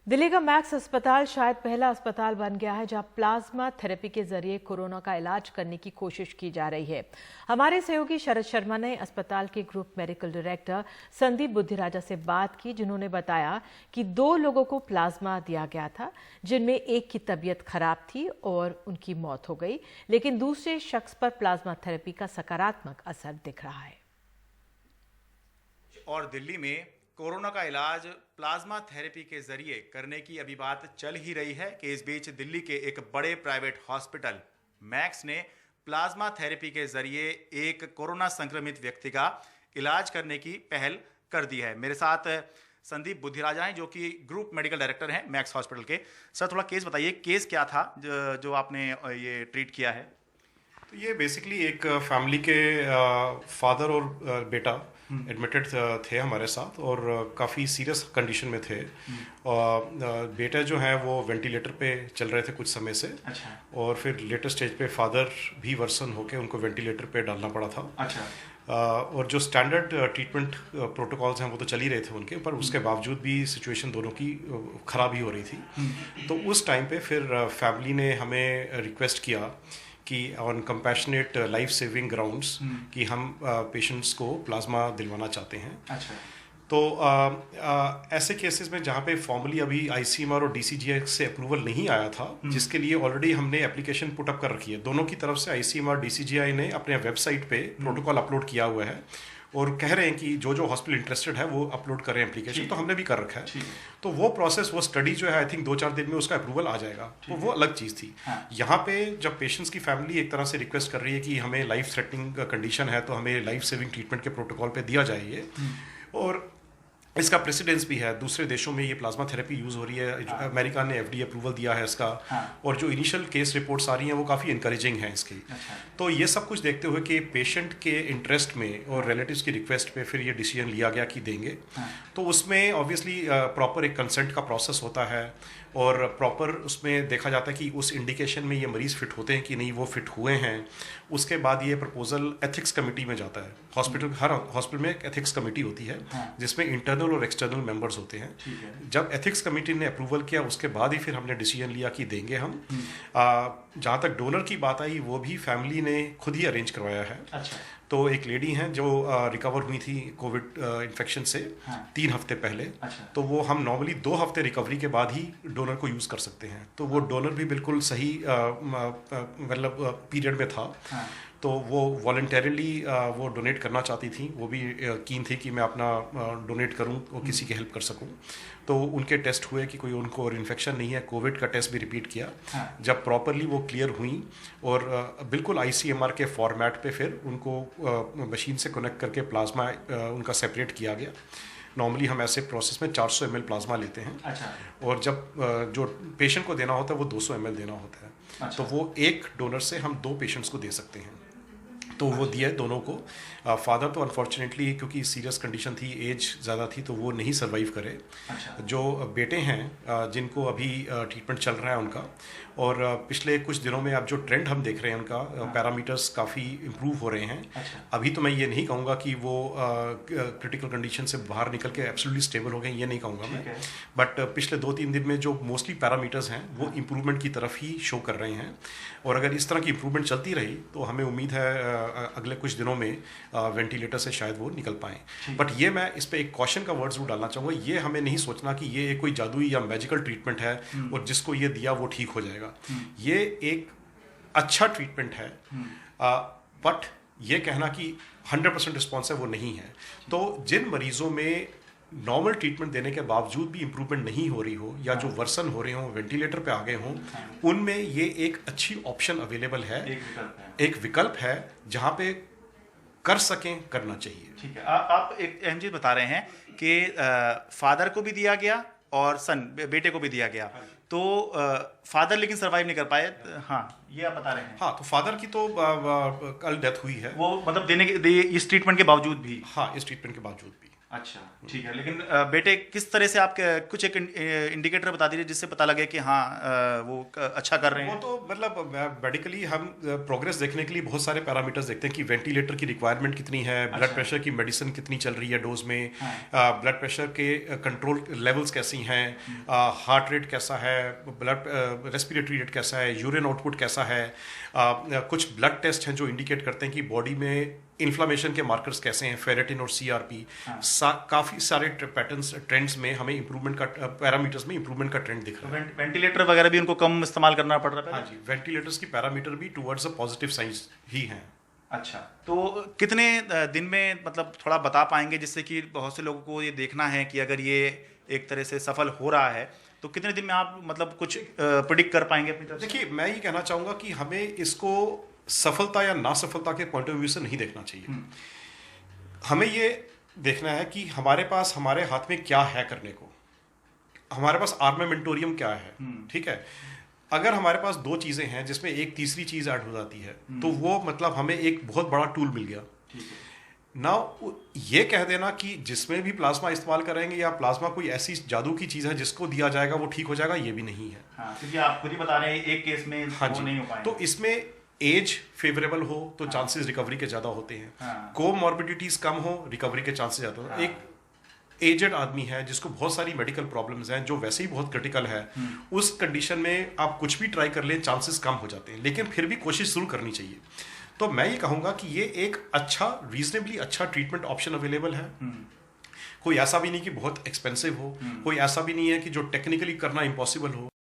दिल्ली का मैक्स अस्पताल शायद पहला अस्पताल बन गया है जहां प्लाज्मा थेरेपी के जरिए कोरोना का इलाज करने की कोशिश की जा रही है। हमारे सहयोगी शरद शर्मा ने अस्पताल के group medical director Sandeep Budhiraja से बात की, जिन्होंने बताया कि 2 लोगों को प्लाज्मा दिया गया था, जिनमें एक की तबीयत खराब थी और उनकी मौत हो गई, लेकिन दूसरे शख्स पर प्लाज्मा थेरेपी का सकारात्मक असर दिख रहा है। और दिल्ली में कोरोना का इलाज प्लाज्मा थेरेपी के जरिए करने की अभी बात चल ही रही है कि इस बीच दिल्ली के एक बड़े प्राइवेट हॉस्पिटल मैक्स ने प्लाज्मा थेरेपी के जरिए एक कोरोना संक्रमित व्यक्ति का इलाज करने की पहल कर दी है। मेरे साथ संदीप बुद्धिराजा हैं, जो कि ग्रुप मेडिकल डायरेक्टर हैं मैक्स हॉस्पिटल के। सर, थोड़ा केस बताइए, केस क्या था जो आपने ये ट्रीट किया है? तो ये बेसिकली एक फैमिली के फादर और बेटा एडमिटेड थे हमारे साथ और काफ़ी सीरियस कंडीशन में थे। बेटा जो है वो वेंटिलेटर पे चल रहे थे कुछ समय से। अच्छा। और फिर लेटर स्टेज पे फादर भी वर्सन होके उनको वेंटिलेटर पे डालना पड़ा था। अच्छा। और जो स्टैंडर्ड ट्रीटमेंट प्रोटोकॉल्स हैं वो तो चल ही रहे थे उनके, पर उसके बावजूद भी सिचुएशन दोनों की ख़राब ही हो रही थी। तो उस टाइम पे फिर फैमिली ने हमें रिक्वेस्ट किया कि on compassionate life saving grounds कि हम पेशेंट्स को प्लाज्मा दिलवाना चाहते हैं। अच्छा। तो ऐसे केसेस में जहाँ पे फॉर्मली अभी आईसीएमआर और डीसीजीआई से अप्रूवल नहीं आया था, जिसके लिए ऑलरेडी हमने एप्लीकेशन पुट अप कर रखी है, दोनों की तरफ से आईसीएमआर डीसीजीआई ने अपने वेबसाइट पे प्रोटोकॉल अपलोड किया हुआ है और कह रहे हैं कि जो जो हॉस्पिटल इंटरेस्टेड है वो अपलोड करें एप्लीकेशन। तो हमने भी कर रखा है। तो वो प्रोसेस, वो स्टडी जो है, आई थिंक 2-4 दिन में उसका अप्रूवल आ जाएगा। तो वो अलग चीज़ थी। हाँ। यहाँ पे जब पेशेंट्स की फैमिली एक तरह से रिक्वेस्ट कर रही है कि हमें लाइफ थ्रेटनिंग कंडीशन है तो हमें लाइफ सेविंग ट्रीटमेंट के प्रोटोकॉल पे दिया जाए, और इसका प्रेसिडेंस भी है, दूसरे देशों में ये प्लाज्मा थेरेपी यूज़ हो रही है। हाँ। अमेरिका ने एफडीए अप्रूवल दिया है इसका। हाँ। और जो इनिशियल केस रिपोर्ट्स आ रही हैं वो काफ़ी इंकरेजिंग हैं इसकी। अच्छा। तो ये सब कुछ देखते हुए कि पेशेंट के इंटरेस्ट में और रिलेटिव्स की रिक्वेस्ट पे फिर ये डिसीजन लिया गया कि देंगे। हाँ। तो उसमें ऑब्वियसली प्रॉपर एक कंसेंट का प्रोसेस होता है और प्रॉपर उसमें देखा जाता है कि उस इंडिकेशन में ये मरीज़ फिट होते हैं कि नहीं, वो फिट हुए हैं। उसके बाद ये प्रपोजल एथिक्स कमेटी में जाता है। हर हॉस्पिटल में एक एथिक्स कमेटी होती है। हाँ। जिसमें इंटरनल और एक्सटर्नल मेंबर्स होते हैं। ठीक है। जब एथिक्स कमेटी ने अप्रूवल किया उसके बाद ही फिर हमने डिसीजन लिया कि देंगे हम। जहाँ तक डोनर की बात आई, वो भी फैमिली ने खुद ही अरेंज करवाया है। अच्छा। तो एक लेडी हैं जो रिकवर हुई थी कोविड इन्फेक्शन से। हाँ। 3 हफ्ते पहले। अच्छा। तो वो हम नॉर्मली 2 हफ्ते रिकवरी के बाद ही डोनर को यूज़ कर सकते हैं। तो वो डोनर भी बिल्कुल सही मतलब पीरियड में था। हाँ। तो वो वॉलंटरीली वो डोनेट करना चाहती थी, वो भी कीन थी कि मैं अपना डोनेट करूं और किसी की हेल्प कर सकूं। तो उनके टेस्ट हुए कि कोई उनको और इन्फेक्शन नहीं है। कोविड का टेस्ट भी रिपीट किया। हाँ। जब प्रॉपरली वो क्लियर हुई और बिल्कुल आईसीएमआर के फॉर्मेट पे फिर उनको मशीन से कनेक्ट करके प्लाज्मा उनका सेपरेट किया गया। नॉर्मली हम ऐसे प्रोसेस में 400 ml प्लाज्मा लेते हैं। अच्छा। और जब जो पेशेंट को देना होता है वो 200 ml देना होता है। अच्छा। तो वो एक डोनर से हम 2 पेशेंट्स को दे सकते हैं। तो वो दिया दोनों को। फादर तो अनफॉर्चुनेटली क्योंकि सीरियस कंडीशन थी, एज ज़्यादा थी, तो वो नहीं सर्वाइव करे। अच्छा। जो बेटे हैं जिनको अभी ट्रीटमेंट चल रहा है उनका, और पिछले कुछ दिनों में अब जो ट्रेंड हम देख रहे हैं उनका पैरामीटर्स काफ़ी इम्प्रूव हो रहे हैं। अच्छा। अभी तो मैं ये नहीं कहूँगा कि वो क्रिटिकल कंडीशन से बाहर निकल के एब्सोल्युटली स्टेबल हो गए, ये नहीं कहूँगा मैं। बट पिछले 2-3 दिन में जो मोस्टली पैरामीटर्स हैं वो इम्प्रूवमेंट की तरफ ही शो कर रहे हैं। और अगर इस तरह की इम्प्रूवमेंट चलती रही तो हमें उम्मीद है अगले कुछ दिनों में वेंटिलेटर से शायद वो निकल पाएँ। बट ये मैं इस पर एक कॉशन का वर्ड जरूर डालना चाहूँगा, ये हमें नहीं सोचना कि ये कोई जादुई या मैजिकल ट्रीटमेंट है और जिसको ये दिया वो ठीक हो जाएगा। ये एक अच्छा ट्रीटमेंट है, बट ये कहना कि 100% रिस्पॉन्स है वो नहीं है। तो जिन मरीजों में नॉर्मल ट्रीटमेंट देने के बावजूद भी इम्प्रूवमेंट नहीं हो रही हो या जो वर्सन हो रहे हो, वेंटिलेटर पे आ गए हों, उनमें ये एक अच्छी ऑप्शन अवेलेबल है, एक विकल्प है जहाँ पे कर सकें, करना चाहिए। ठीक है। आप एक अहम चीज बता रहे हैं कि फादर को भी दिया गया और बेटे को भी दिया गया। तो फादर लेकिन सरवाइव नहीं कर पाए। हाँ, ये आप बता रहे हैं। हाँ, तो फादर की तो कल डेथ हुई है। वो मतलब देने के इस ट्रीटमेंट के बावजूद भी। हाँ, इस ट्रीटमेंट के बावजूद भी। अच्छा, ठीक है। लेकिन बेटे किस तरह से आप कुछ एक इंडिकेटर बता दीजिए जिससे पता लगे कि हाँ वो अच्छा कर रहे हैं। वो तो मतलब मेडिकली हम प्रोग्रेस देखने के लिए बहुत सारे पैरामीटर्स देखते हैं कि वेंटिलेटर की रिक्वायरमेंट कितनी है, ब्लड प्रेशर की मेडिसिन कितनी चल रही है डोज में, ब्लड प्रेशर के कंट्रोल लेवल्स कैसी हैं, हार्ट रेट कैसा है, ब्लड रेस्पिरेटरी रेट कैसा है, यूरिन आउटपुट कैसा है, कुछ ब्लड टेस्ट हैं जो इंडिकेट करते हैं कि बॉडी में इन्फ्लामेशन के मार्कर्स कैसे हैं, फेरेटिन और सीआरपी। काफी सारे पैटर्न्स ट्रेंड्स में हमें इंप्रूवमेंट का पैरामीटर्स में इंप्रूवमेंट का ट्रेंड दिख रहा है। वेंटिलेटर वगैरह भी उनको कम इस्तेमाल करना पड़ रहा है। हाँ जी, वेंटिलेटर्स की पैरामीटर भी टुवर्ड्स अ पॉजिटिव साइंस ही हैं। अच्छा, तो कितने दिन में मतलब थोड़ा बता पाएंगे जिससे कि बहुत से लोगों को ये देखना है कि अगर ये एक तरह से सफल हो रहा है तो कितने दिन में आप मतलब कुछ प्रेडिक्ट कर पाएंगे अपनी तरफ से? देखिए, मैं ये कहना चाहूंगा कि हमें इसको सफलता या ना सफलता के पॉइंट ऑफ व्यू से नहीं देखना चाहिए। हमें ये देखना है कि हमारे पास हमारे हाथ में क्या है करने को, हमारे पास आर्मामेंटोरियम क्या है। ठीक है, अगर हमारे पास दो चीजें हैं जिसमें एक तीसरी चीज ऐड हो जाती है तो वो मतलब हमें एक बहुत बड़ा टूल मिल गया। ना ये कह देना कि जिसमें भी प्लाज्मा इस्तेमाल करेंगे या प्लाज्मा कोई ऐसी जादू की चीज है जिसको दिया जाएगा वो ठीक हो जाएगा, ये भी नहीं है। हाँ, क्योंकि आप खुद ही बता रहे हैं एक केस में हाँ वो जी, नहीं हो पाएगा। तो इसमें एज फेवरेबल हो तो चांसेस रिकवरी के ज्यादा होते हैं। हाँ। कोमॉर्बिडिटीज कम हो, रिकवरी के चांसेस ज्यादा होते हैं। एक एजेड आदमी है जिसको बहुत सारी मेडिकल प्रॉब्लम्स हैं जो वैसे ही बहुत क्रिटिकल है, उस कंडीशन में आप कुछ भी ट्राई कर लें चांसेस कम हो जाते हैं, लेकिन फिर भी कोशिश जरूर करनी चाहिए। तो मैं ये कहूंगा कि ये एक अच्छा रीजनेबली अच्छा ट्रीटमेंट ऑप्शन अवेलेबल है। कोई ऐसा भी नहीं कि बहुत एक्सपेंसिव हो, कोई ऐसा भी नहीं है कि जो टेक्निकली करना इम्पॉसिबल हो।